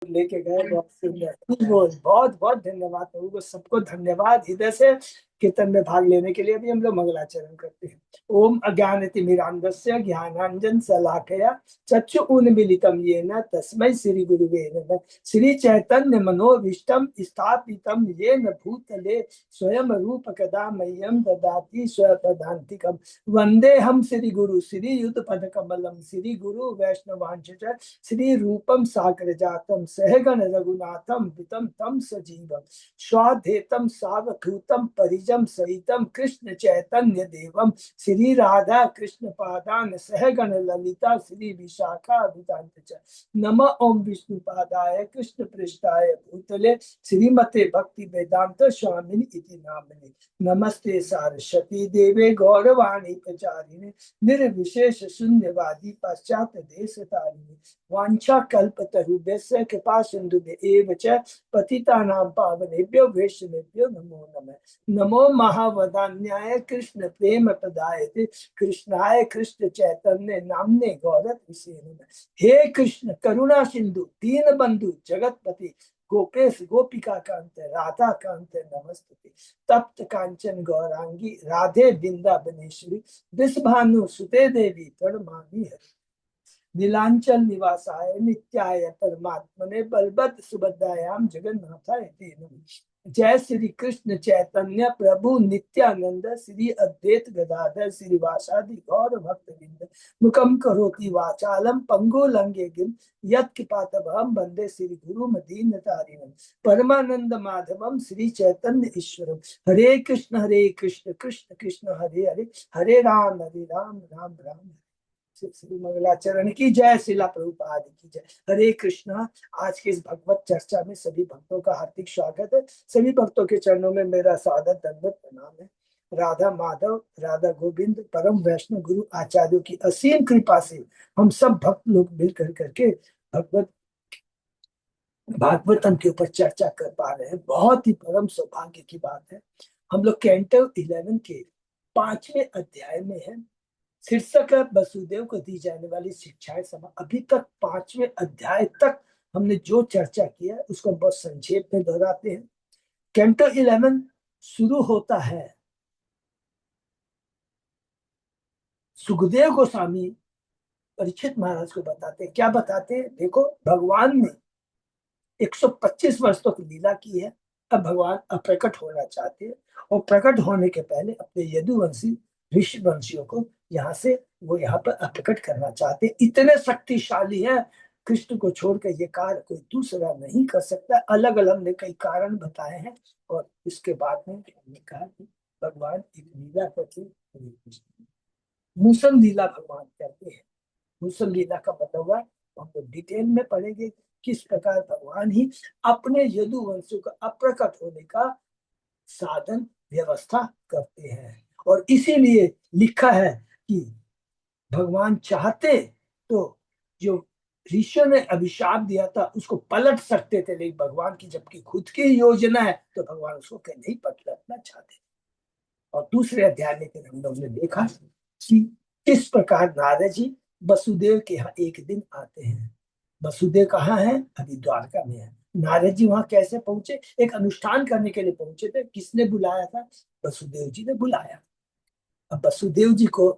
लेके गए, बहुत सुंदर। बहुत बहुत धन्यवाद प्रभु को, सबको धन्यवाद हृदय से कीर्तन में भाग लेने के लिए। अभी हम लोग मंगलाचरण करते हैं। ओम अज्ञानतिमिरान्धस्य ज्ञानांजन शलाकया चक्षुरुन्मीलितं येन तस्मै श्री गुरुवे नमः। श्री चैतन्य मनोभीष्टं स्थापितं येन भूतले स्वयं रूप कदा मह्यं ददाति स्वपदान्तिकम्। वंदेहम श्री गुरु श्री युत पद कमलम श्री गुरु वैष्णवांश श्री रूपम सागर जातम सहगण रघुनाथम वितम तम सजीवम स्वाधेतम सावधूतम परिजम सहितम कृष्ण चैतन्य देवम श्री राधा कृष्ण पादान सहगण ललिता श्री विशाखा विदांत नम ओम विष्णु पादाय कृष्ण पृष्ठाय भूतले श्रीमते भक्ति वेदांत स्वामिनि इति नामिने। नमस्ते सारस्वती देवे गौरवाणी प्रचारिणे निर्विशेष शून्यवादी पाश्चात देश तारिणे वांछा कल्पतरुभ्यस्य कृपा सिन्धुभ्य च पतितानां पावनेभ्यो वैष्णवेभ्यो नमो नमः। नमो महावदान्याय कृष्ण प्रेम प्रदायते कृष्णाय कृष्ण चैतन्य नाम्ने गौरव हे कृष्ण करुणा सिंधु दीन बंधु जगतपति गोपेश गोपिका कांत राधा कांत नमस्ते। तप्त कांचन गौरांगी राधे वृंदावनेश्वरी विषभानु सुते देवी प्रणमामि हरि। नीलांचल निवासाय नित्याय परमात्मने बलभद्र सुभद्रायाम जगन्नाथाय ते नमः। जय श्री कृष्ण चैतन्य प्रभु नित्यानंद श्री अद्वैत गदाधर श्रीवासादि गौर भक्तवृंद मुखम करोति वाचालम पंगु लंघयेगिं यत्कृपातमहं वंदे श्री गुरुमदीनतारिणं परमानंद माधवम श्री चैतन्य ईश्वरम। हरे कृष्ण कृष्ण कृष्ण हरे हरे हरे राम राम राम हरे। श्री मंगलाचरण की जय, श्रीला प्रभुपाद की जय। हरे कृष्णा। आज के इस भगवत चर्चा में सभी भक्तों का हार्दिक स्वागत है। सभी भक्तों के चरणों में मेरा सादर दंडवत प्रणाम है। राधा माधव राधा गोविंद परम वैष्णव गुरु आचार्यों की असीम कृपा से हम सब भक्त लोग मिलकर करके भागवतम के ऊपर चर्चा कर पा रहे हैं। बहुत ही परम सौभाग्य की बात है। हम लोग कैंटो 11 के 5वें अध्याय में है। शीर्षक है वसुदेव को दी जाने वाली शिक्षाएं समा। अभी तक 5वें अध्याय तक हमने जो चर्चा किया है उसको बहुत संक्षेप में दोहराते हैं। कैंटो 11 शुरू होता है सुखदेव गोस्वामी परीक्षित महाराज को बताते हैं। क्या बताते हैं? देखो, भगवान ने 125 वर्ष तक लीला की है। अब भगवान अप्रकट होना चाहते हैं और प्रकट होने के पहले अपने यदुवंशी ऋषि वंशियों को यहाँ से वो यहाँ पर अप्रकट करना चाहते हैं। इतने शक्तिशाली हैं, कृष्ण को छोड़कर ये कार्य कोई दूसरा नहीं कर सकता। अलग अलग हमने कई कारण बताए हैं और इसके बाद में हमने कहा कि भगवान एक लीला करते मूसल लीला भगवान करते हैं। मूसल लीला का मतलब हुआ हम लोग डिटेल में पढ़ेंगे किस प्रकार भगवान ही अपने यदुवंशों का अप्रकट होने का साधन व्यवस्था करते हैं। और इसीलिए लिखा है कि भगवान चाहते तो जो ऋषियों ने अभिशाप दिया था उसको पलट सकते थे, लेकिन भगवान की जबकि खुद की योजना है तो भगवान उसको नहीं पलटना चाहते। और दूसरे अध्याय में फिर हम लोग ने देखा कि किस प्रकार नारद जी वसुदेव के यहाँ एक दिन आते हैं। वसुदेव कहाँ है? अभी द्वारका में है। नारद जी वहां कैसे पहुंचे? एक अनुष्ठान करने के लिए पहुंचे थे। किसने बुलाया था? वसुदेव जी ने बुलाया। अब वसुदेव जी को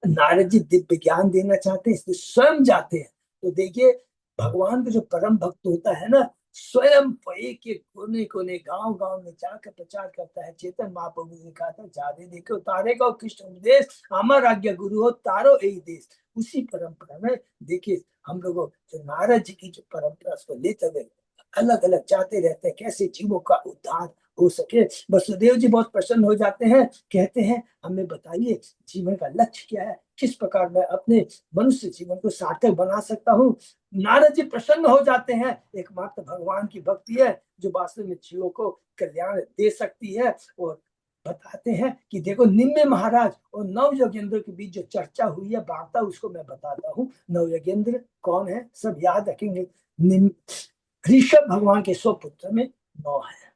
नारद जी दिव्य ज्ञान देना चाहते हैं, इसलिए स्वयं जाते हैं। तो देखिए, भगवान का जो परम भक्त होता है ना, स्वयं एक एक कोने कोने गांव गांव में जाकर प्रचार करता है। चेतन महाप्रभु ने कहा था, जादे देखो तारे का कृष्ण उपदेश अमर आज्ञा गुरु हो तारो यही देश। उसी परंपरा में देखिए हम लोगों जो नारद जी की जो परंपरा उसको लेते हुए अलग अलग जाते रहते हैं, कैसे जीवों का उद्धार हो सके। वसुदेव जी बहुत प्रसन्न हो जाते हैं, कहते हैं हमें बताइए जीवन का लक्ष्य क्या है, किस प्रकार मैं अपने मनुष्य जीवन को सार्थक बना सकता हूँ। नारद जी प्रसन्न हो जाते हैं। एकमात्र भगवान की भक्ति है जो वास्तव में जीवों को कल्याण दे सकती है। और बताते हैं कि देखो, निम्न महाराज और नव योगेंद्र के बीच जो चर्चा हुई है, वार्ता, उसको मैं बताता हूँ। नव योगेंद्र कौन है? सब याद रखेंगे। ऋषभ भगवान के 100 पुत्र में 9 है।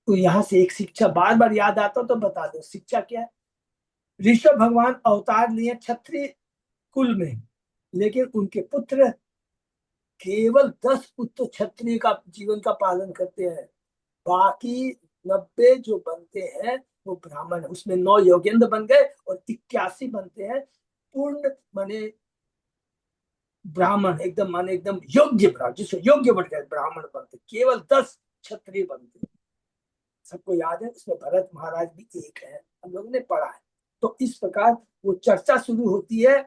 तो यहाँ से एक शिक्षा बार बार याद आता तो बता दो, शिक्षा क्या है? ऋषभ भगवान अवतार लिए क्षत्रिय कुल में, लेकिन उनके पुत्र केवल 10 पुत्र क्षत्रिय का जीवन का पालन करते हैं, बाकी 90 जो बनते हैं वो ब्राह्मण है। उसमें 9 योगेंद्र बन गए और 81 बनते हैं पूर्ण माने ब्राह्मण, एकदम माने एकदम योग्य ब्राह्मण, जिसको योग्य बन गए ब्राह्मण बनते, केवल 10 क्षत्रिय बनते। सबको याद है, उसमें भरत महाराज भी एक है, हम लोगों ने पढ़ा है। तो इस प्रकार वो चर्चा शुरू होती है।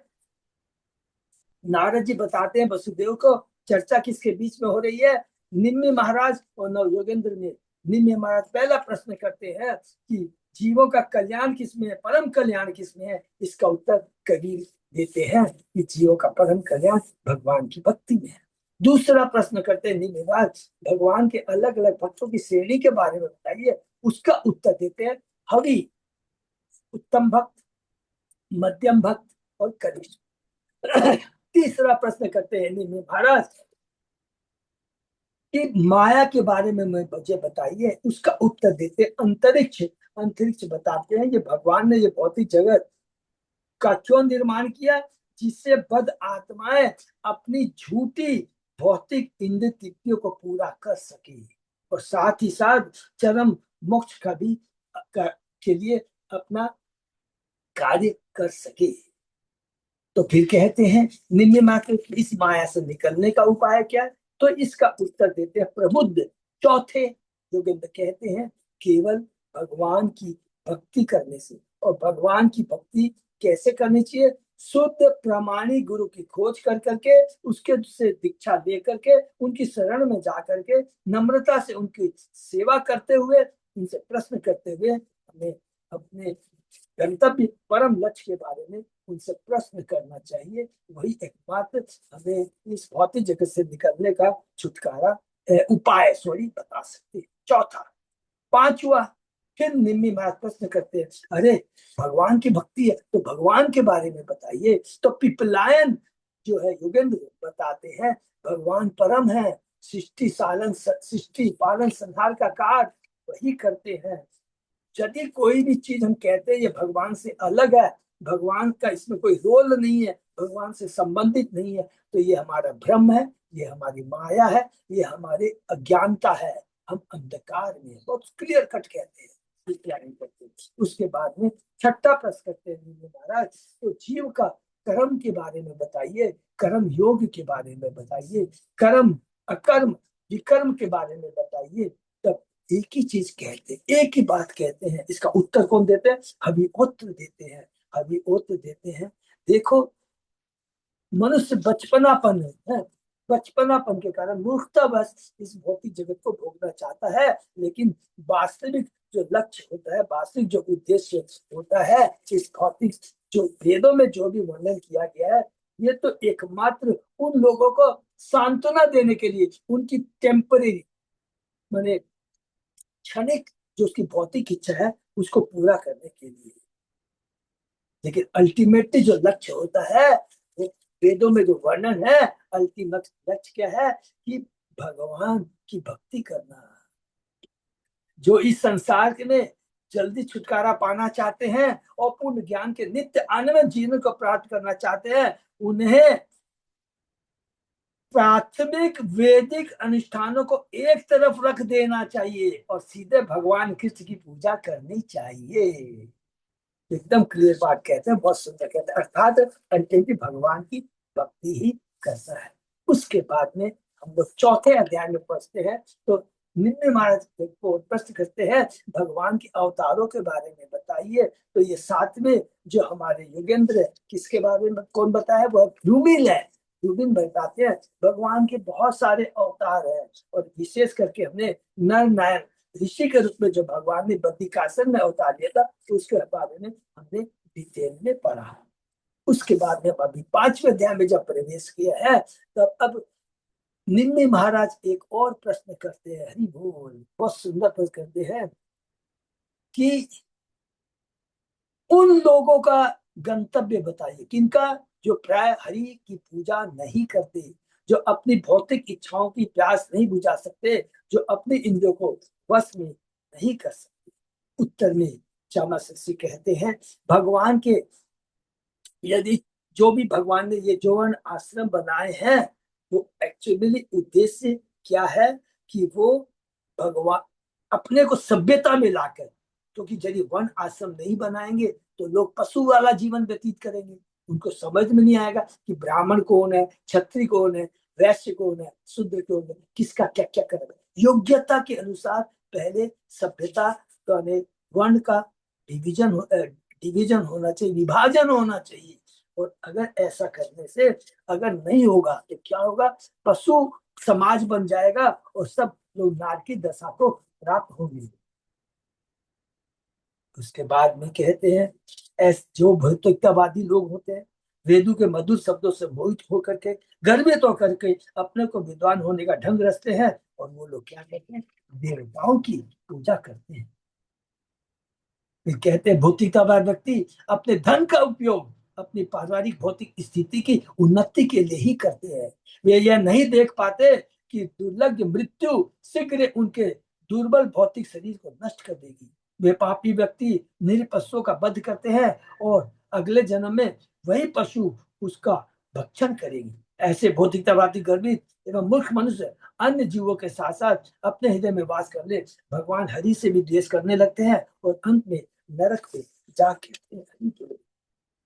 नारद जी बताते हैं वसुदेव को चर्चा किसके बीच में हो रही है, निम्न महाराज और नव योगेंद्र में। निम्न महाराज पहला प्रश्न करते हैं कि जीवों का कल्याण किसमें है, परम कल्याण किसमें है। इसका उत्तर कबीर देते हैं कि जीवों का परम कल्याण भगवान की भक्ति में है। दूसरा प्रश्न करते हैं निम्न महाराज, भगवान के अलग अलग भक्तों की श्रेणी के बारे में बताइए। उसका उत्तर देते हैं हवि, उत्तम भक्त, मध्यम भक्त और कनिष्ठ। तीसरा प्रश्न करते हैं निम्न महाराज कि माया के बारे में मुझे बताइए। उसका उत्तर देते अंतरिक्ष। अंतरिक्ष बताते हैं ये भगवान ने ये भौतिक जगत का क्यों निर्माण किया, जिससे बद आत्माएं अपनी झूठी भौतिक इंद्र तृप्तियों को पूरा कर सके और साथ ही साथ चरम मोक्ष का भी के लिए अपना कार्य कर सके। तो फिर कहते हैं निम्न मात्र इस माया से निकलने का उपाय क्या है। तो इसका उत्तर देते हैं प्रबुद्ध। चौथे योगेंद्र कहते हैं केवल भगवान की भक्ति करने से। और भगवान की भक्ति कैसे करनी चाहिए, शुद्ध प्रामाणिक गुरु की खोज कर करके, उसके से दीक्षा दे करके, उनकी शरण में जा करके नम्रता से उनकी सेवा करते हुए, उनसे प्रश्न करते हुए हमें अपने गंतव्य परम लक्ष्य के बारे में उनसे प्रश्न करना चाहिए। वही एकमात्र हमें इस भौतिक जगत से निकलने का छुटकारा उपाय बता सकते हैं। चौथा। पांचवा, फिर निम्न महाराज प्रश्न करते हैं अरे भगवान की भक्ति है तो भगवान के बारे में बताइए। तो पिपलायन जो है योगेंद्र बताते हैं भगवान परम है, सृष्टि पालन संहार का कार्य वही करते हैं। यदि कोई भी चीज हम कहते हैं ये भगवान से अलग है, भगवान का इसमें कोई रोल नहीं है, भगवान से संबंधित नहीं है, तो ये हमारा भ्रम है, ये हमारी माया है, ये हमारे अज्ञानता है। हम अंधकार में बहुत क्लियर कट कहते हैं, नहीं करते। उसके बाद में छठा प्रश्न करते हैं महाराज तो जीव का कर्म के बारे में बताइए, कर्म योग के बारे में बताइए, कर्म अकर्म विकर्म के बारे में बताइए। तब एक ही चीज कहते हैं, एक ही बात कहते हैं। इसका उत्तर कौन देते हैं, हविओत्र देते हैं। हविओत्र देते हैं देखो मनुष्य बचपनापन है, बचपनापन के कारण मूर्खता बस इस भौतिक जगत को भोगना चाहता है। लेकिन वास्तविक जो लक्ष्य होता है, वास्तविक जो उद्देश्य होता है, इस भौतिक जो वेदों में जो भी वर्णन किया गया है, ये तो एकमात्र उन लोगों को सांत्वना देने के लिए, उनकी टेम्परेरी माने क्षणिक जो उसकी भौतिक इच्छा है उसको पूरा करने के लिए। लेकिन अल्टीमेटली जो लक्ष्य होता है वो वेदों में जो वर्णन है, अल्टीमेट लक्ष्य क्या है कि भगवान की भक्ति करना। जो इस संसार में जल्दी छुटकारा पाना चाहते हैं और पूर्ण ज्ञान के नित्य आनंद जीवन को प्राप्त करना चाहते हैं, उन्हें प्राथमिक वैदिक अनुष्ठानों को एक तरफ रख देना चाहिए और सीधे भगवान कृष्ण की पूजा करनी चाहिए। एकदम क्लियर बात कहते हैं, बहुत सुंदर कहते हैं। अर्थात अल्टीमेटली भगवान की भक्ति ही करना है। उसके बाद में हम लोग चौथे अध्याय में पढ़ते हैं। तो निम्न महाराज को प्रश्न करते हैं भगवान के अवतारों के बारे में बताइए। तो ये सातवें जो हमारे योगेंद्र किसके बारे में कौन बताया, वो ध्रुमिल है। ध्रुमिल बताते हैं भगवान के बहुत सारे अवतार हैं और विशेष करके हमने नर नारायण ऋषि के रूप में जो भगवान ने बद्रिकाश्रम में अवतार लिया था, तो उसके बारे में हमने डिटेल में पढ़ा। उसके बाद में अभी पांचवें अध्याय में जब प्रवेश किया है, तब अब निम्न महाराज एक और प्रश्न करते हैं। हरि बोल, बहुत सुंदर प्रश्न करते हैं कि उन लोगों का गंतव्य बताइए, किनका, जो प्राय हरि की पूजा नहीं करते, जो अपनी भौतिक इच्छाओं की प्यास नहीं बुझा सकते, जो अपने इंद्रियों को वश में नहीं कर सकते। उत्तर में चामरसी कहते हैं भगवान के यदि जो भी भगवान ने ये जो वर्ण आश्रम बनाए हैं वो एक्चुअली उद्देश्य क्या है कि वो भगवान अपने को सभ्यता में लाकर, क्योंकि यदि वन आश्रम नहीं बनाएंगे तो लोग पशु वाला जीवन व्यतीत करेंगे। उनको समझ में नहीं आएगा कि ब्राह्मण कौन है, क्षत्रिय कौन है, वैश्य कौन है, शूद्र कौन है, किसका क्या क्या करना। योग्यता के अनुसार पहले सभ्यता वर्ण का डिवीजन होना चाहिए, विभाजन होना चाहिए। और अगर ऐसा करने से अगर नहीं होगा तो क्या होगा, पशु समाज बन जाएगा और सब लोग नार की दशा को प्राप्त होंगे। उसके बाद में कहते हैं ऐसे जो भौतिकतावादी लोग होते हैं, वेदों के मधुर शब्दों से मोहित होकर के, गर्वित होकर के अपने को विद्वान होने का ढंग रचते हैं, और वो लोग क्या कहते हैं, देवताओं की पूजा करते हैं। फिर कहते हैं भौतिकतावाद व्यक्ति अपने धन का उपयोग अपनी पारिवारिक भौतिक स्थिति की उन्नति के लिए ही करते हैं। वे यह नहीं देख पाते कि दुर्लभ मृत्यु शीघ्र उनके दुर्बल भौतिक शरीर को नष्ट कर देगी। वे पापी व्यक्ति निरीह पशुओं का वध करते हैं और अगले जन्म में वही पशु उसका भक्षण करेंगे। ऐसे भौतिकतावादी गर्वित एवं मूर्ख मनुष्य अन्य जीवों के साथ साथ अपने हृदय में वास कर ले भगवान हरि से भी द्वेष करने लगते हैं और अंत में नरक पे जाके।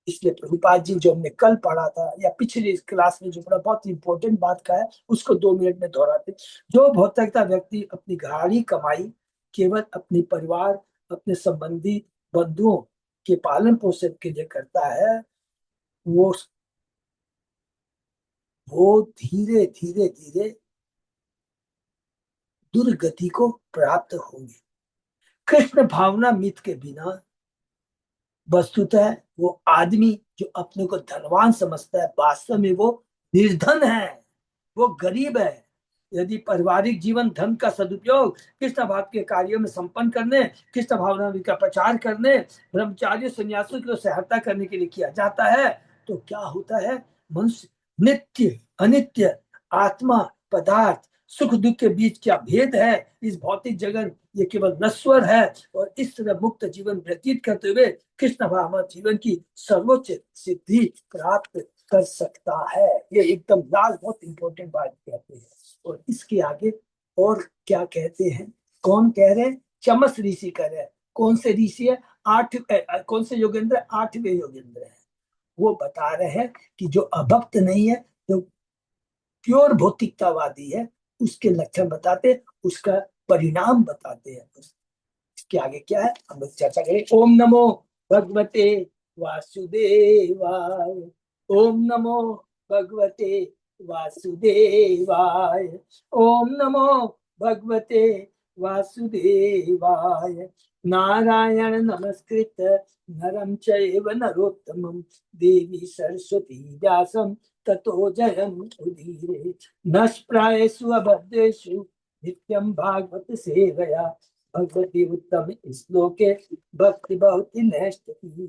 इसलिए प्रभुपाद जी जो हमने कल पढ़ा था या पिछली क्लास में जो पढ़ा, बहुत इंपॉर्टेंट बात का है, उसको 2 मिनट में दोहराते। जो भौतिकता व्यक्ति अपनी गाढ़ी कमाई केवल अपने परिवार, अपने संबंधी, बंधुओं के पालन पोषण के लिए करता है, वो वो धीरे धीरे धीरे दुर्गति को प्राप्त होंगे। कृष्ण भावना मित के बिना वस्तुतः वो आदमी जो अपने को धनवान समझता है, वास्तव में वो निर्धन है, वो गरीब है। यदि पारिवारिक जीवन धन का सदुपयोग कृष्ण भाव के कार्यों में संपन्न करने, कृष्ण भावना का प्रचार करने, ब्रह्मचार्य संन्यासों की सहायता करने के लिए किया जाता है, तो क्या होता है, मनुष्य नित्य अनित्य आत्मा पदार्थ सुख दुख के बीच क्या भेद है, इस भौतिक जगत ये केवल नश्वर है, और इस तरह मुक्त जीवन व्यतीत करते हुए कृष्ण भावना जीवन की सर्वोच्च सिद्धि प्राप्त कर सकता है। ये एकदम लास्ट बहुत इंपॉर्टेंट बात कहते हैं। और इसके आगे और क्या कहते हैं, कौन कह रहे हैं, चमस ऋषि कह रहे हैं। कौन से ऋषि है, कौन से योगेंद्र, 8वें योगेंद्र है। वो बता रहे हैं कि जो अभक्त नहीं है, जो प्योर भौतिकतावादी है, उसके लक्षण बताते, उसका परिणाम बताते हैं। इसके आगे क्या है हम लोग चर्चा करें। ओम नमो भगवते वासुदेवाय। ओम नमो भगवते वासुदेवाय। ओम नमो भगवते वासुदेवाय। नारायण नमस्कृत नरं चैव नरोत्तमं देवी सरस्वती व्यासं ततो जयम् उदीरे। नष्प्रायेषु अभद्रेषु नित्यं भागवत सेवया भगवती उत्तम श्लोके भक्ति भवति नैष्ठिकी।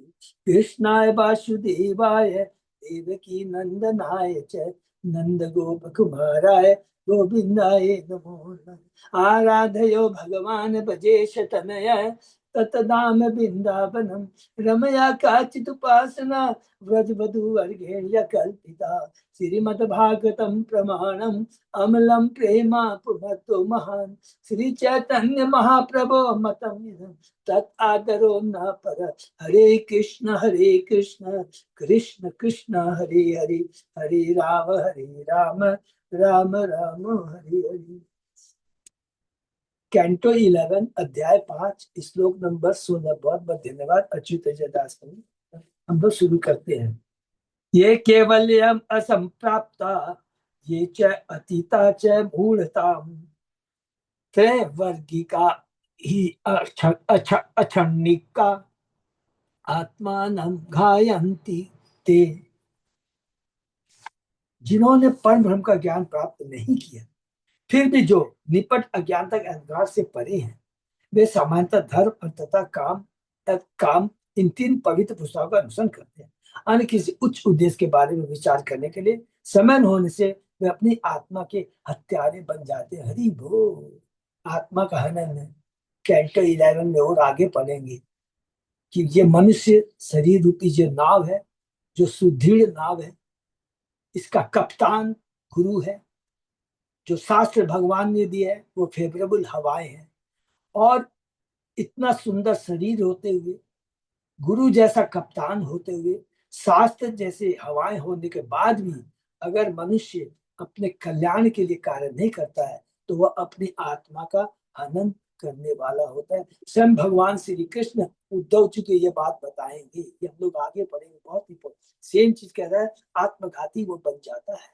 कृष्णाय वासुदेवाय देवकी नंदनाय च नंद गोप कुमाराय गोविंदाय नमो नमः। आराधयो भगवान भजेश तनय ततदाम बिंदावनम रमया काचित उपासना व्रजवधु वर्गेण्य कल्पिता। श्रीमद्भागवतम प्रमाणम अमलम प्रेमा पुनतो महान। श्री चैतन्य महाप्रभो मतम तत् आदरो न पर। हरे कृष्ण कृष्ण कृष्ण हरे हरे, हरे राम राम राम हरे हरे। कैंटो 11 अध्याय 5 श्लोक नंबर 16। बहुत बहुत धन्यवाद अच्युत दास। हम लोग शुरू करते हैं। ये केवल्यम असंप्राप्ता ये च अतीता च मूढ़ता त्रैवर्गिका ही अक्षणिका आत्मान घायन्ति ते। जिन्होंने परम ब्रह्म का ज्ञान प्राप्त नहीं किया फिर भी जो निपट अज्ञानता के अंधकार से परे हैं, वे सामान्यतः धर्म तथा काम इन 3 पवित्र पुस्तकों का अनुसरण करते हैं। अन्य किसी उच्च उद्देश्य के बारे में विचार करने के लिए समय न होने से वे अपनी आत्मा के हत्यारे बन जाते हैं। हरि बोल। आत्मा का हनन है, कैंटो 11 में और आगे पढ़ेंगे कि ये मनुष्य शरीर रूपी जो नाव है, जो सुदृढ़ नाव है, इसका कप्तान गुरु है। जो शास्त्र भगवान ने दिया है वो फेवरेबल हवाएं हैं। और इतना सुंदर शरीर होते हुए, गुरु जैसा कप्तान होते हुए, शास्त्र जैसे हवाएं होने के बाद भी अगर मनुष्य अपने कल्याण के लिए कार्य नहीं करता है तो वह अपनी आत्मा का हनन करने वाला होता है। स्वयं भगवान श्री कृष्ण उद्धव जी को ये बात बताएंगे, ये हम लोग आगे पढ़ेंगे, बहुत ही सेम चीज कह रहा है, आत्मघाती वो बन जाता है।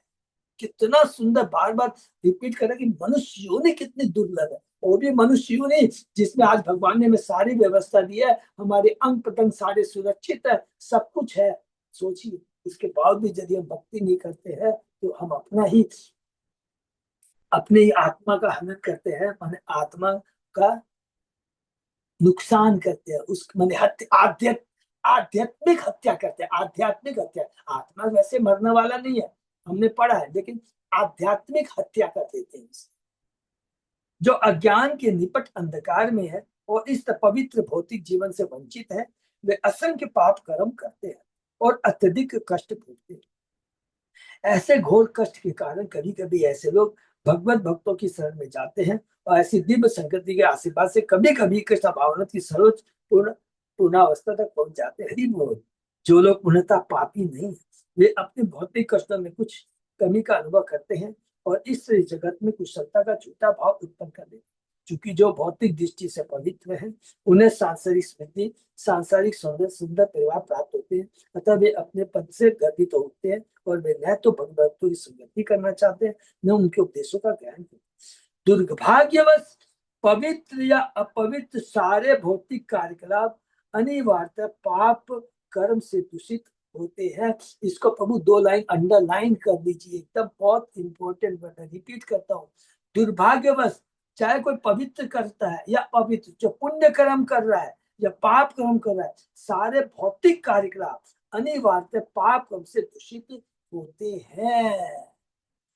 कितना सुंदर बार बार रिपीट कर रहा है कि मनुष्य योनि कितनी दुर्लभ है। वो भी मनुष्य योनि जिसमें आज भगवान ने हमें सारी व्यवस्था दी है, हमारे अंग प्रत्यंग सारे सुरक्षित है, सब कुछ है। सोचिए, इसके बावजूद यदि हम भक्ति नहीं करते हैं तो हम अपने ही आत्मा का हनन करते हैं, माने आत्मा का नुकसान करते हैं, उस माने आध्यात्मिक हत्या करते हैं। आध्यात्मिक हत्या, आत्मा वैसे मरने वाला नहीं है, हमने पढ़ा है, लेकिन आध्यात्मिक हत्या कर देते हैं। जो अज्ञान के निपट अंधकार में है और इस पवित्र भौतिक जीवन से वंचित है, वे असंख्य पाप कर्म करते हैं और अत्यधिक कष्ट भोगते हैं। ऐसे घोर कष्ट के कारण कभी कभी ऐसे लोग भगवत भक्तों की शरण में जाते हैं और ऐसी दिव्य संगति के आशीर्वाद से कभी कभी कृष्ण भावनाथ की सर्वोच्च पूर्णावस्था तक पहुंच जाते हैं। हरि बोल। जो लोग पूर्णतः पापी नहीं, वे अपने भौतिक कष्टों में कुछ कमी का अनुभव करते हैं और इस जगत में कुशलता का झूठा भाव उत्पन्न कर देते हैं। क्योंकि जो भौतिक दृष्टि से पवित्र है, उन्हें सांसारिक स्मृति, सांसारिक सौंदर्य, सुंदर परिवार प्राप्त होते हैं, अतः वे अपने पद से गर्वित होते हैं और वे न तो भगवतों की संगति करना चाहते हैं, न उनके उपदेशों का ग्रहण करते हैं। दुर्भाग्यवश पवित्र या अपवित्र सारे भौतिक कार्यकलाप अनिवार्य पाप कर्म से दूषित होते हैं। इसको प्रभु 2 लाइन अंडरलाइन कर लीजिए, एकदम बहुत इंपॉर्टेंट वर्ड है, रिपीट करता हूँ। दुर्भाग्यवश, चाहे कोई पवित्र करता है या पवित्र, जो पुण्य कर्म कर रहा है या पाप कर्म कर रहा है, सारे भौतिक कार्यकलाप अनिवार्य पाप कर्म से दूषित होते हैं।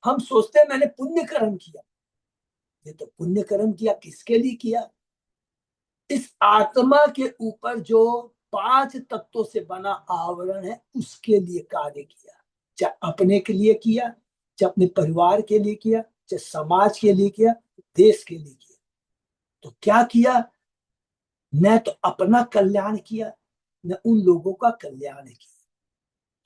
हम सोचते हैं मैंने पुण्य कर्म किया, ये तो पुण्य कर्म किया किसके लिए किया? इस आत्मा के ऊपर जो 5 तत्वों से बना आवरण है उसके लिए कार्य किया। चाहे अपने के लिए किया, चाहे अपने परिवार के लिए किया, चाहे समाज के लिए किया, देश के लिए किया। तो क्या किया? न तो अपना कल्याण किया, न उन लोगों का कल्याण किया।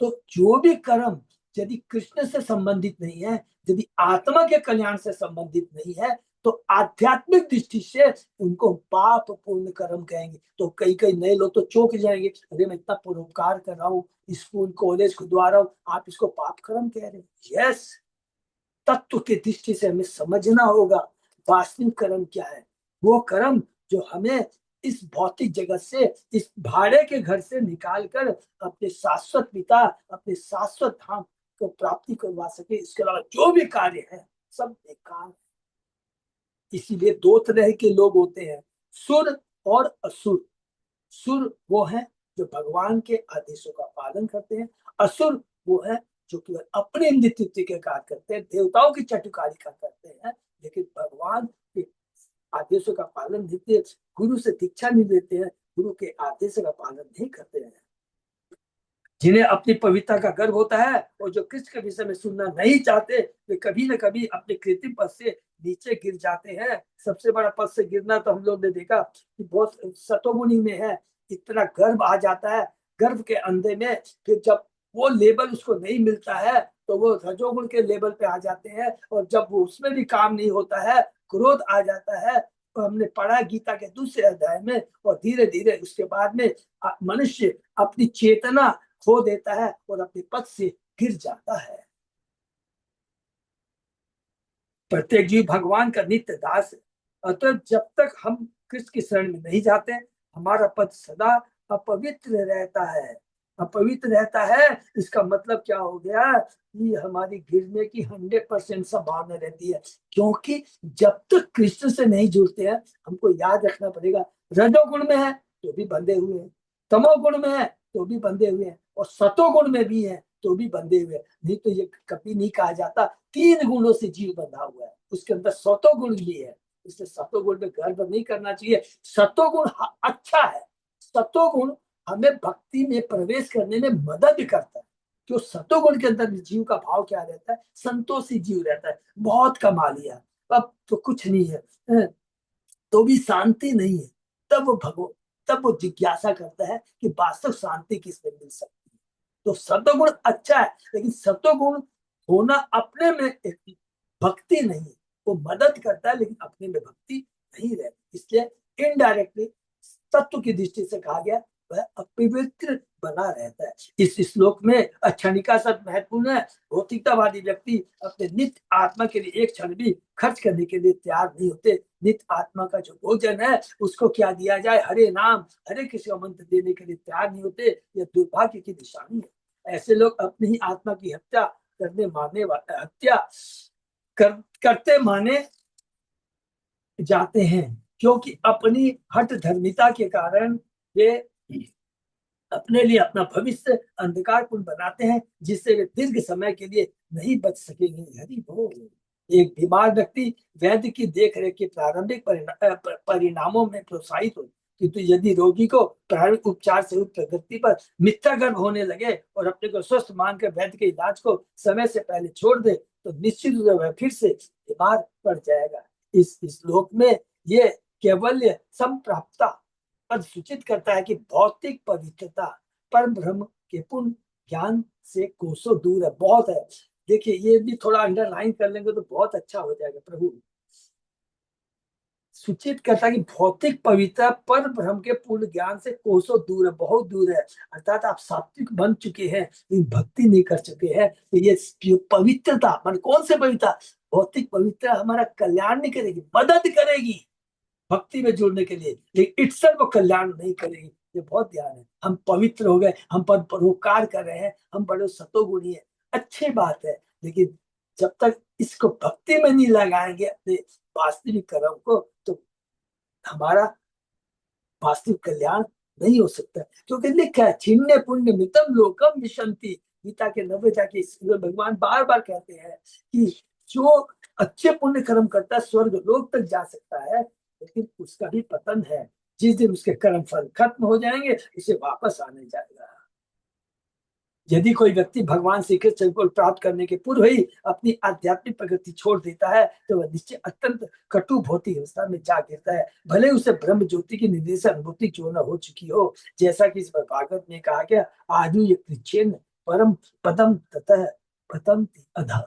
तो जो भी कर्म यदि कृष्ण से संबंधित नहीं है, यदि आत्मा के कल्याण से संबंधित नहीं है, तो आध्यात्मिक दृष्टि से उनको पाप पूर्ण कर्म कहेंगे। तो कई कई नए लोग तो चौंक जाएंगे, अरे मैं इतना परोपकार कर रहा हूँ, स्कूल कॉलेज खुदवा रहा हूँ, आप इसको पाप कर्म कह रहे हैं। यस, तत्व की दृष्टि से हमें समझना होगा वास्तविक कर्म क्या है। वो कर्म जो हमें इस भौतिक जगत से, इस भाड़े के घर से निकाल कर अपने शाश्वत पिता, अपने शाश्वत धाम को प्राप्ति करवा सके, इसके अलावा जो भी कार्य है सब बेकार है। इसीलिए 2 तरह के लोग होते हैं, सुर और असुर। सुर वो है जो भगवान के आदेशों का पालन करते हैं, असुर वो है जो केवल अपने नेतृत्व के कार्य करते हैं, देवताओं की चटुकारी का करते हैं, लेकिन भगवान के आदेशों का पालन नहीं करते, गुरु से दीक्षा नहीं देते हैं, गुरु के आदेशों का पालन नहीं करते हैं। जिन्हें अपनी पवित्रता का गर्व होता है और जो कृष्ण के विषय में सुनना नहीं चाहते, वे कभी न कभी अपने कृत्रिम पद से नीचे गिर जाते हैं। सबसे बड़ा पद से गिरना तो हम लोग ने देखा कि बहुत सतोगुणी में है, इतना गर्व आ जाता है गर्भ के अंधे में। फिर जब वो लेवल उसको नहीं मिलता है तो वो रजोगुण के लेवल पे आ जाते हैं, और जब वो उसमें भी काम नहीं होता है, क्रोध आ जाता है। तो हमने पढ़ा गीता के दूसरे अध्याय में, और धीरे धीरे उसके बाद में मनुष्य अपनी चेतना खो देता है और अपने पद से गिर जाता है। प्रत्येक जीव भगवान का नित्य दास है, अतः जब तक हम कृष्ण की शरण में नहीं जाते, हमारा पद सदा अपवित्र रहता है। अपवित्र रहता है, इसका मतलब क्या हो गया कि हमारी गिरने की 100% संभावना रहती है। क्योंकि जब तक कृष्ण से नहीं जुड़ते हैं, हमको याद रखना पड़ेगा, रजोगुण में है तो भी बंधे हुए हैं, तमोगुण में है तो भी बंधे हुए हैं, और सतोगुण में भी है तो भी बंधे हुए हैं। नहीं तो ये कभी नहीं कहा जाता 3 गुणों से जीव बंधा हुआ है, उसके अंदर सतोगुण भी है। इसलिए सतोगुण में गर्व नहीं करना चाहिए। सतोगुण अच्छा है, सतोगुण हमें भक्ति में प्रवेश करने में मदद करता है। क्यों सतोगुण के अंदर जीव का भाव क्या रहता है, संतोषी जीव रहता है। बहुत कमा लिया, अब तो कुछ नहीं है, तो भी शांति नहीं है। तब वो जिज्ञासा करता है कि वास्तव शांति किसमें मिल सकती है। तो सतोगुण अच्छा है, लेकिन सतोगुण होना अपने में एक भक्ति नहीं है। वो मदद करता है लेकिन अपने में भक्ति नहीं रहती, इसलिए इनडायरेक्टली तत्व की दृष्टि से कहा गया वह अपवित्र बना रहता है। इस श्लोक में क्षणिका सत महत्वपूर्ण है। भौतिकतावादी व्यक्ति अपने नित्य आत्मा के लिए एक क्षण भी खर्च करने के लिए तैयार नहीं होते। नित्य आत्मा का जो भोजन है उसको क्या दिया जाए, हरे नाम हरे कृष्ण का मंत्र देने के लिए तैयार नहीं होते। यह दुर्भाग्य की निशानी है। ऐसे लोग अपनी ही आत्मा की हत्या करते माने जाते हैं, क्योंकि अपनी हठ धर्मिता के कारण वे अपने लिए अपना भविष्य अंधकारपूर्ण बनाते हैं, जिससे वे दीर्घ समय के लिए नहीं बच सकेंगे। हरि बोल। एक बीमार व्यक्ति वैद्य की देखरेख के प्रारंभिक परिणामों में प्रोत्साहित हो, किंतु यदि रोगी को प्रारंभिक उपचार से हुई प्रगति पर मिथ्या गर्व होने लगे और अपने को स्वस्थ मानकर वैद्य के इलाज को समय से पहले छोड़ दे, तो निश्चित रूप से वह फिर से बीमार पड़ जाएगा। इस श्लोक में ये केवल्य संप्राप्ता पद सूचित करता है कि भौतिक पवित्रता परम ब्रह्म के पूर्ण ज्ञान से कोसों दूर है। बहुत है, देखिए ये भी थोड़ा अंडरलाइन कर लेंगे तो बहुत अच्छा हो जाएगा। प्रभु सूचित करता है कि भौतिक पवित्रता पर ब्रह्म के पूर्ण ज्ञान से कोसों दूर है, बहुत दूर है। अर्थात आप सात्विक बन चुके हैं लेकिन भक्ति नहीं कर चुके हैं, तो ये पवित्रता मान कौन से पवित्रता, भौतिक पवित्रता हमारा कल्याण नहीं करेगी, मदद करेगी भक्ति में जुड़ने के लिए, लेकिन इट्सल्फ वो कल्याण नहीं करेगी। ये बहुत ध्यान है। हम पवित्र हो गए, हम पर परोपकार कर रहे हैं, हम बड़े सतोगुणी है, अच्छी बात है, लेकिन जब तक इसको भक्ति में नहीं लगाएंगे अपने वास्तविक कर्म को, तो हमारा वास्तविक कल्याण नहीं हो सकता। क्योंकि लिखा है छिन्ने पुण्य मितम लोकम विशंति, गीता के 90 के भगवान बार बार कहते हैं कि जो अच्छे पुण्य कर्म करता है स्वर्ग लोक तक जा सकता है, लेकिन उसका भी पतन है। जिस दिन उसके कर्म फल खत्म हो जाएंगे उसे वापस आने जाएगा। यदि कोई व्यक्ति भगवान श्री कृष्ण को प्राप्त करने के पूर्व ही अपनी आध्यात्मिक प्रगति छोड़ देता है, तो वह निश्चय अत्यंत कटु भौतिक अवस्था में जा गिरता है, भले उसे ब्रह्म ज्योति की निर्देश अनुभूति क्यों न हो चुकी हो। जैसा कि इस भागवत में कहा गया, आयु ये कृच्छेन परम पदम ततः पतंति अधः।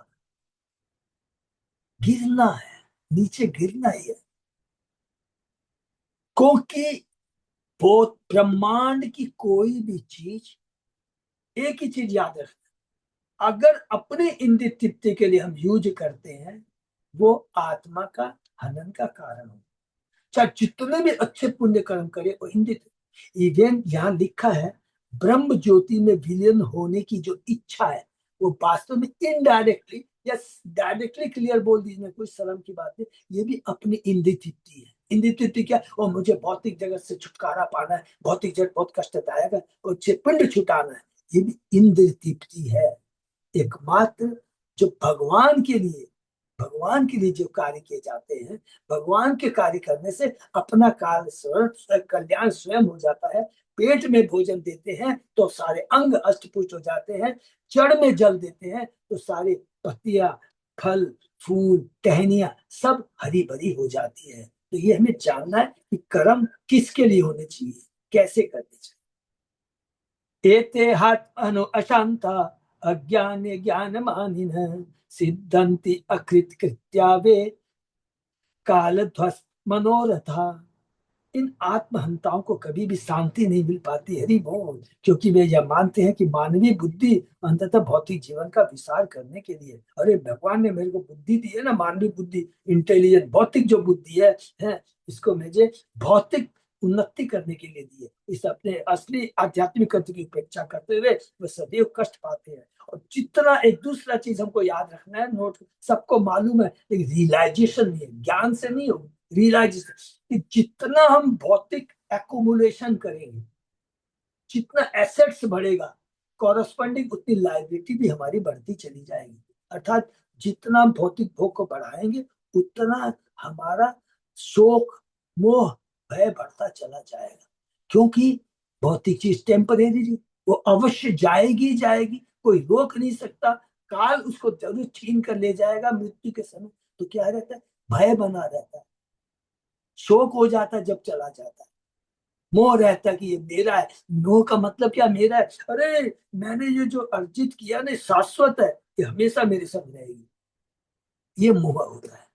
गिरना है, नीचे गिरना ही है, क्योंकि बहुत ब्रह्मांड की कोई भी चीज, एक ही चीज याद रखना, अगर अपने इंद्रिय तृप्ति के लिए हम यूज करते हैं, वो आत्मा का हनन का कारण हो। चाहे जितने भी अच्छे पुण्य कर्म करे वो इंद्रिय, इवन यहाँ लिखा है ब्रह्म ज्योति में विलीन होने की जो इच्छा है, वो वास्तव में इनडायरेक्टली या डायरेक्टली क्लियर बोल दीजिए, कोई शर्म की बात नहीं, ये भी अपनी इंद्रिय तृप्ति है। इंद्रिय तृप्ति क्या, और मुझे भौतिक जगत से छुटकारा पाना है, भौतिक जगत बहुत कष्टदायक है और पिंड छुटाना है, ये भी इंद्रिय तृप्ति है। एकमात्र जो भगवान के लिए जो कार्य किए जाते हैं, भगवान के कार्य करने से अपना कार्य स्वयं कल्याण स्वयं हो जाता है। पेट में भोजन देते हैं तो सारे अंग अष्टपुष्ट हो जाते हैं, जड़ में जल देते हैं तो सारे पत्तियां फल फूल टहनियां सब हरी भरी हो जाती है। तो ये हमें जानना है कि कर्म किसके लिए होने चाहिए, कैसे करने चाहिए। एते हाथ अनु अशांता अज्ञान ज्ञान मानिन सिद्धंति अकृत कृत्या वे काल ध्वस्त मनोरथा। इन आत्महंताओं को कभी भी शांति नहीं मिल पाती, हरि बोल, क्योंकि वे यह मानते हैं कि मानवीय बुद्धि अंततः भौतिक जीवन का विचार करने के लिए। अरे भगवान ने मेरे को बुद्धि दी है ना, मानवीय बुद्धि, इंटेलिजेंट भौतिक जो बुद्धि है इसको मुझे भौतिक उन्नति करने के लिए दी है। इस अपने असली आध्यात्मिक कर्तव्य की उपेक्षा करते हुए वे सदैव कष्ट पाते हैं। और जितना एक दूसरा चीज हमको याद रखना है, नोट सबको मालूम है, लेकिन रियलाइजेशन नहीं है, ज्ञान से नहीं होगी रियलाइजेशन, कि जितना हम भौतिक एक्यूमुलेशन करेंगे, जितना एसेट्स बढ़ेगा, कॉरस्पॉन्डिंग उतनी लाइबिलिटी भी हमारी बढ़ती चली जाएगी। अर्थात जितना भौतिक भोग को बढ़ाएंगे उतना हमारा शोक मोह भय बढ़ता चला जाएगा। क्योंकि भौतिक चीज टेम्परेरी, वो अवश्य जाएगी जाएगी, कोई रोक नहीं सकता, काल उसको जरूर छीन कर ले जाएगा मृत्यु के समय। तो क्या रहता है, भय बना रहता है, शोक हो जाता है जब चला जाता है, मोह रहता है कि ये मेरा है। मोह का मतलब क्या, मेरा है, अरे मैंने ये जो अर्जित किया ना शाश्वत है, ये हमेशा मेरे संग रहेगी, ये मोह होता है।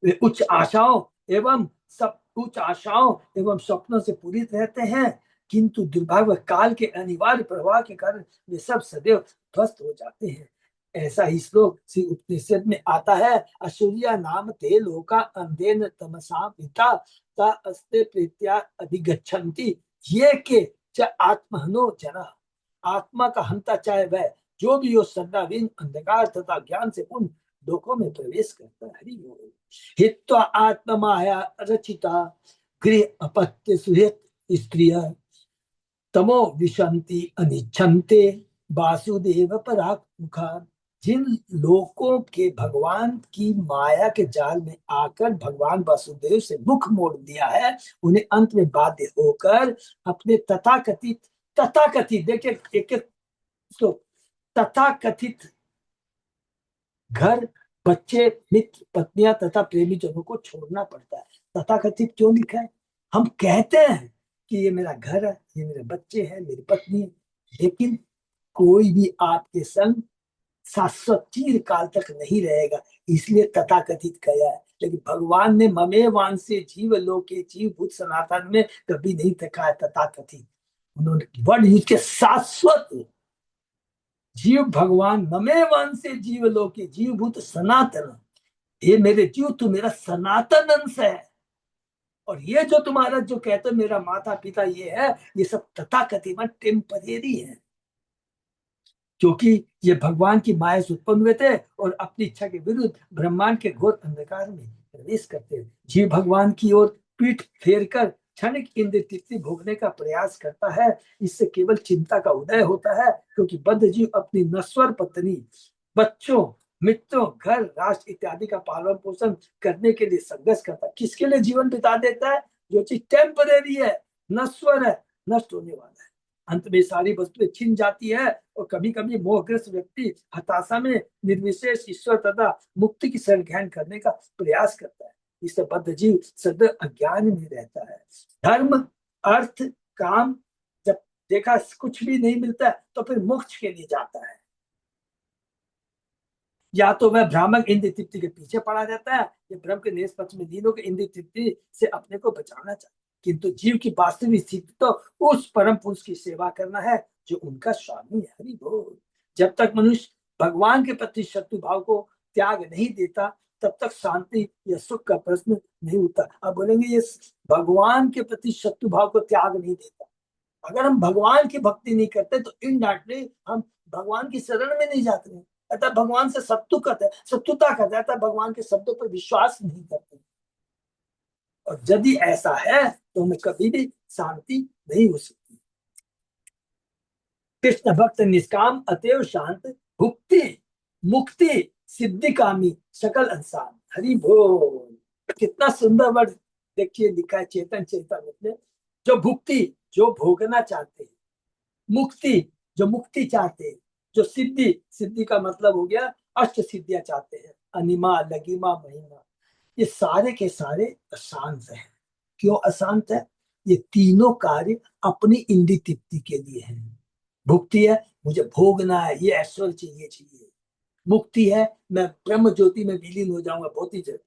वे उच्च आशाओं एवं सब उच्च आशाओं एवं सपनों से पूरित रहते हैं, किंतु दुर्भाग्य काल के अनिवार्य प्रवाह के कारण वे सब सदैव ध्वस्त हो जाते हैं। ऐसा ही श्लोक श्री उपनिषद में आता है, असूर्या नाम ते लोका अंधेन तमसा पिता ता अस्ते प्रीत्या अधिगच्छन्ति ये के च आत्महनो जना। आत्मा का हंता चाहे वह जो भी हो, सदाविन अंधकार तथा ज्ञान से उन लोकों में प्रवेश करता है। हरि बोल। हित्वा आत्ममाया रचिता गृह अपत्य सुहृत स्त्रिय तमो विशंति अनिच्छन्ते वासुदेव पराक मुखा। जिन लोगों के भगवान की माया के जाल में आकर भगवान वासुदेव से मुख मोड़ दिया है, उन्हें अंत में बाध्य होकर अपने तथाकथित देखिए एक एक तो तथाकथित घर, बच्चे, मित्र, पत्नियां तथा प्रेमी जनों को छोड़ना पड़ता है। तथाकथित क्यों लिखा है, हम कहते हैं कि ये मेरा घर है, ये मेरे बच्चे हैं, मेरी पत्नी है, लेकिन कोई भी आपके संग शाश्वत चिर काल तक नहीं रहेगा, इसलिए तथाकथित कहा है। लेकिन भगवान ने ममे वांसे जीव लोके जीव भूत सनातन में कभी नहीं कहा है तथाकथित, उन्होंने वर्ड यूज के शाश्वत। जीव भगवान ममे वांसे जीव लोके जीव भूत सनातन, ये मेरे जीव तू मेरा सनातन अंश है। और ये जो तुम्हारा जो कहते हो मेरा माता पिता ये है, ये सब तथाकथित टेम्परेरी है, क्योंकि ये भगवान की माया से उत्पन्न हुए थे और अपनी इच्छा के विरुद्ध ब्रह्मांड के घोर अंधकार में प्रवेश करते हैं। जीव भगवान की ओर पीठ फेर कर क्षणिक इंद्र तृप्ति भोगने का प्रयास करता है, इससे केवल चिंता का उदय होता है, क्योंकि बद्ध जीव अपनी नश्वर पत्नी, बच्चों, मित्रों, घर, राष्ट्र इत्यादि का पालन पोषण करने के लिए संघर्ष करता है। किसके लिए जीवन बिता देता है, जो चीज टेम्परेरी है, नश्वर है, नष्ट होने वाला है, अंत में सारी वस्तुएं छिन जाती है। और कभी कभी मोहग्रस्त व्यक्ति हताशा में निर्विशेष ईश्वर तथा मुक्ति की शरण ग्रहण करने का प्रयास करता है। इससे बद्ध जीव सदैव अज्ञान में रहता है। धर्म, अर्थ, काम जब देखा कुछ भी नहीं मिलता है तो फिर मोक्ष के लिए जाता है, या तो वह भ्रामक इंद्र तृप्ति के पीछे पड़ा रहता है, या ब्रह्म के नेश पक्ष में लीनों के इंद्र तृप्ति से अपने को बचाना चाहता है। किंतु जीव की वास्तविक स्थिति तो उस परम पुरुष की सेवा करना है जो उनका स्वामी है। हरि बोल। जब तक मनुष्य भगवान के प्रति शत्रु भाव को त्याग नहीं देता, तब तक शांति या सुख का प्रश्न नहीं उठता। अब बोलेंगे ये भगवान के प्रति शत्रु भाव को त्याग नहीं देता, अगर हम भगवान की भक्ति नहीं करते तो इनडायरेक्टली हम भगवान की शरण में नहीं जाते हैं, अतः भगवान से शत्रुता करते, अतः भगवान के शब्दों पर विश्वास नहीं करते। और यदि ऐसा है तो हमें कभी भी शांति नहीं हो सकती। कृष्ण भक्त निष्काम अतएव शांत, भुक्ति मुक्ति सिद्धि कामी सकल इंसान। हरि बोल। कितना सुंदर वर्ड देखिए लिखा है चेतन चेतन में, जो भुक्ति जो भोगना चाहते हैं, मुक्ति जो मुक्ति चाहते हैं, जो सिद्धि सिद्धि का मतलब हो गया अष्ट सिद्धियां चाहते हैं, अनिमा लगिमा महिमा, ये सारे के सारे अशांत हैं। क्यों अशांत है, ये तीनों कार्य अपनी इंद्रिय तृप्ति के लिए है। भुक्ति है मुझे भोगना है, ये ऐश्वर्य चाहिए चाहिए। मुक्ति है मैं ब्रह्म ज्योति में विलीन हो जाऊंगा बहुत ही जल्द।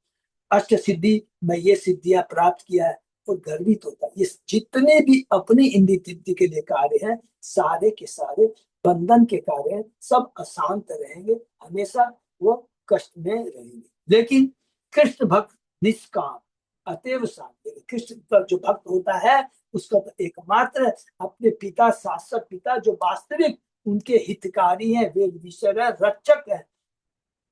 अष्ट सिद्धि मैं ये सिद्धियां प्राप्त किया है, और गर्वित होता है। ये जितने भी अपनी इंद्रिय तृप्ति के लिए कार्य हैं, सारे के सारे बंधन के कार्य हैं, सब अशांत रहेंगे, हमेशा वो कष्ट में रहेंगे। लेकिन कृष्ण भक्त निष्काम अतएव शांत, कृष्ण का जो भक्त होता है उसका तो एकमात्र अपने पिता, शाश्वत पिता जो वास्तविक उनके हितकारी हैं, वे विषय है, रक्षक है,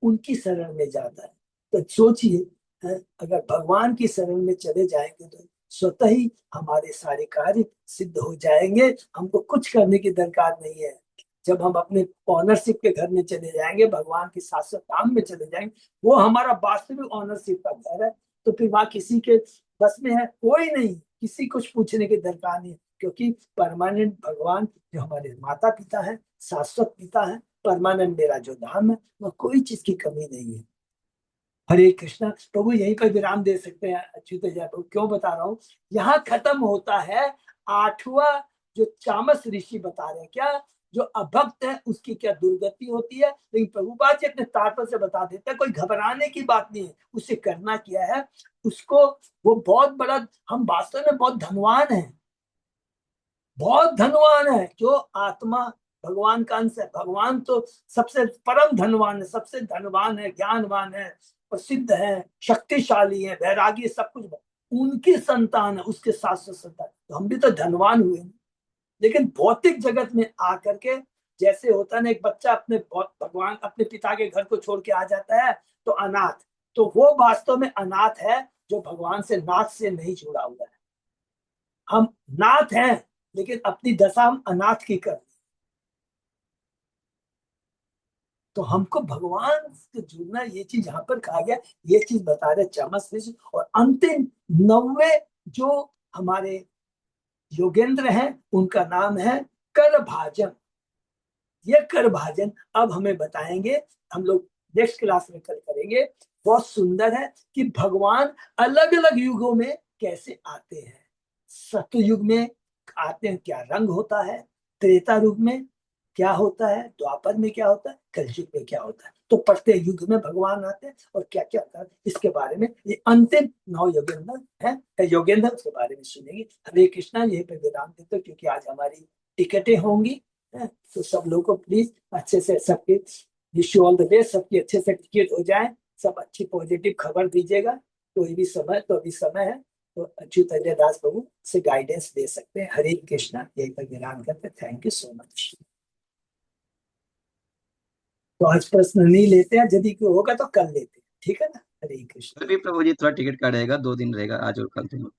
उनकी शरण में जाता है। तो सोचिए अगर भगवान की शरण में चले जाएंगे तो स्वतः ही हमारे सारे कार्य सिद्ध हो जाएंगे, हमको कुछ करने की दरकार नहीं है। जब हम अपने ऑनरशिप के घर में चले जाएंगे, भगवान के शाश्वत धाम में चले जाएंगे, वो हमारा वास्तविक ऑनरशिप का घर है, तो फिर वहां किसी के बस में है कोई नहीं, किसी कुछ पूछने की दरकार नहीं, क्योंकि परमानेंट भगवान जो हमारे माता पिता है, शाश्वत पिता है, परमानेंट मेरा जो धाम है, वह कोई चीज की कमी नहीं है। हरे कृष्णा। प्रभु यहीं पर विराम दे सकते हैं अच्युत जय प्रभु। क्यों बता रहा हूं, यहाँ खत्म होता है 8वां जो चामस ऋषि बता रहे हैं क्या, जो अभक्त है उसकी क्या दुर्गति होती है। लेकिन प्रभुपाद जी अपने तात्पर्य से बता देते हैं कोई घबराने की बात नहीं है, उसे करना क्या है उसको, वो बहुत बड़ा, हम वास्तव में बहुत धनवान है, बहुत धनवान है जो आत्मा भगवान का अंश है। भगवान तो सबसे परम धनवान है, सबसे धनवान है, ज्ञानवान है, प्रसिद्ध है, शक्तिशाली है, वैरागी, सब कुछ उनकी संतान है, उसके साथ साथ संतान, तो हम भी तो धनवान हुए। लेकिन भौतिक जगत में आकर के, जैसे होता है ना एक बच्चा अपने भगवान अपने पिता के घर को छोड़ के आ जाता है तो अनाथ, तो वो वास्तव में अनाथ है जो भगवान से नाथ से नहीं जुड़ा हुआ है। हम नाथ हैं लेकिन अपनी दशा हम अनाथ की कर, तो हमको भगवान से जुड़ना, ये चीज यहाँ पर कहा गया, ये चीज बता रहे चमस ऋषि। और अंतिम 90 जो हमारे योगेंद्र हैं उनका नाम है कर भाजन। ये कर भाजन अब हमें बताएंगे, हम लोग नेक्स्ट क्लास में कल करेंगे। बहुत सुंदर है कि भगवान अलग अलग युगों में कैसे आते हैं। सतयुग में आते हैं, क्या रंग होता है, त्रेता युग में क्या होता है, द्वापर में क्या होता है, कलयुग में क्या होता है, तो प्रत्येक युग में भगवान आते हैं और क्या क्या होता है इसके बारे में ये अंतिम 9 योगेंद्र है, योगेंद्र उसके बारे में सुनेंगे। हरे कृष्णा। यही पे विराम देते क्योंकि आज हमारी टिकटें होंगी, है? तो सब लोगों को प्लीज अच्छे से सबके wish you all the best, सबकी अच्छे से टिकट हो जाए, सब अच्छी पॉजिटिव खबर दीजिएगा। कोई भी समय तो अभी समय है, तो अच्युत अजय दास प्रभु से गाइडेंस दे सकते हैं। हरे कृष्णा। यही पर विराम करते, थैंक यू सो मच। तो आज प्रश्न नहीं लेते हैं, यदि कोई होगा तो कल लेते हैं, ठीक है ना। हरे कृष्ण। कल भी प्रभु जी थोड़ा टिकट का रहेगा, 2 दिन रहेगा, आज और कल दोनों।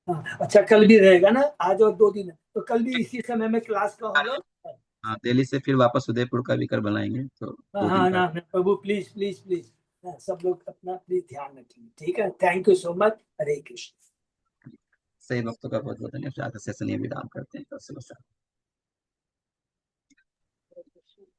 हाँ अच्छा, कल भी रहेगा ना, आज और 2 दिन है, तो कल भी इसी समय में क्लास का हम लोग। हाँ, दिल्ली से फिर वापस उदयपुर का भी कर बनाएंगे, तो हाँ 2 दिन हाँ का। ना प्रभु प्लीज प्लीज प्लीज, सब लोग अपना प्लीज ध्यान रखिए, ठीक है। Thank you so much. Hare Krishna. सही वक्तों का बहुत बहुत धन्यवाद। सेशन ये विराम करते हैं।